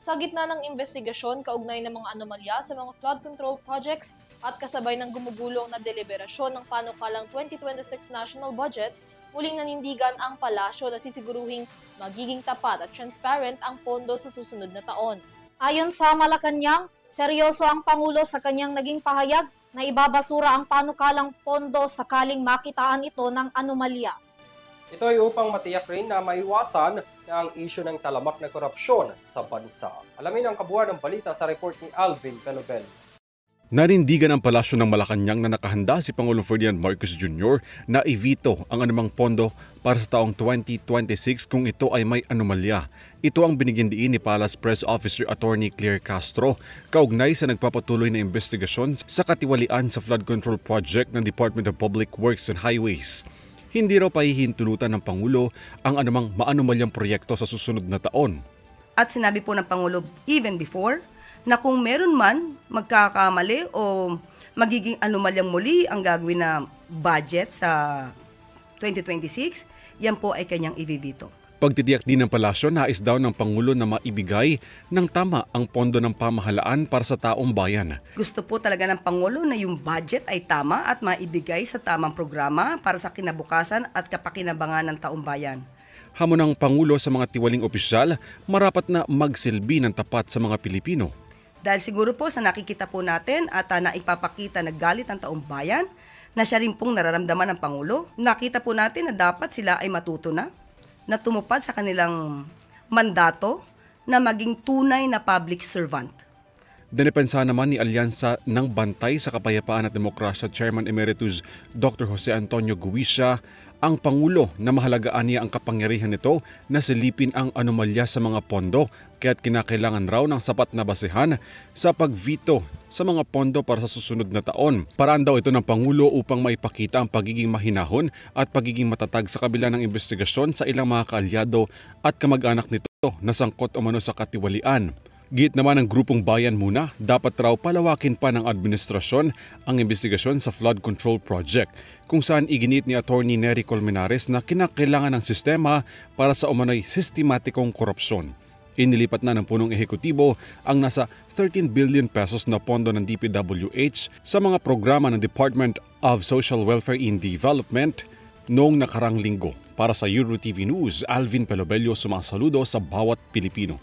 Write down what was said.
Sa gitna ng investigasyon kaugnay ng mga anomalya sa mga flood control projects at kasabay ng gumugulong na deliberasyon ng panukalang 2026 national budget, muling nanindigan ang palasyo na sisiguruhing magiging tapat at transparent ang pondo sa susunod na taon. Ayon sa Malacanang, seryoso ang Pangulo sa kanyang naging pahayag na ibabasura ang panukalang pondo sakaling makitaan ito ng anomalya. Ito ay upang matiyak rin na maiwasan na ang isyu ng talamak na korupsyon sa bansa. Alamin ang kabuuan ng balita sa report ni Alvin Pelobel. Nanindigan ang palasyo ng Malacanang na nakahanda si Pangulong Ferdinand Marcos Jr. na i-veto ang anumang pondo para sa taong 2026 kung ito ay may anomalya. Ito ang binigyan diin ni Palace Press Officer Attorney Claire Castro kaugnay sa nagpapatuloy na investigasyon sa katiwalian sa flood control project ng Department of Public Works and Highways. Hindi raw pahihintulutan ng Pangulo ang anumang maanomalyang proyekto sa susunod na taon. At sinabi po ng Pangulo even before na kung meron man magkakamali o magiging anomalyang muli ang gagawin na budget sa 2026, yan po ay kanyang i-veto. Pagtitiyak din ng palasyo, nais daw ng Pangulo na maibigay ng tama ang pondo ng pamahalaan para sa taong bayan. Gusto po talaga ng Pangulo na yung budget ay tama at maibigay sa tamang programa para sa kinabukasan at kapakinabangan ng taong bayan. Hamon ng Pangulo sa mga tiwaling opisyal, marapat na magsilbi ng tapat sa mga Pilipino. Dahil siguro po sa nakikita po natin at naipapakita na galit ng taong bayan, na siya rin pong nararamdaman ng Pangulo, nakita po natin na dapat sila ay matuto na tumupad sa kanilang mandato na maging tunay na public servant. Dinepensa naman ni Alyansa ng Bantay sa Kapayapaan at Demokrasya Chairman Emeritus Dr. Jose Antonio Guisha ang Pangulo na mahalagaan niya ang kapangyarihan nito na silipin ang anomalya sa mga pondo kaya't kinakailangan raw ng sapat na basehan sa pagveto sa mga pondo para sa susunod na taon. Paraan daw ito ng Pangulo upang maipakita ang pagiging mahinahon at pagiging matatag sa kabila ng investigasyon sa ilang mga kaalyado at kamag-anak nito na sangkot umano sa katiwalian. Giit naman ng Grupong Bayan Muna, dapat raw palawakin pa ng administrasyon ang investigasyon sa flood control project, kung saan iginit ni Attorney Nery Colmenares na kinakailangan ng sistema para sa umano'y sistematikong korupsyon. Inilipat na ng punong ehekutibo ang nasa 13 billion pesos na pondo ng DPWH sa mga programa ng Department of Social Welfare and Development noong nakarang linggo. Para sa EuroTV News, Alvin Pelobelio sumasaludo sa bawat Pilipino.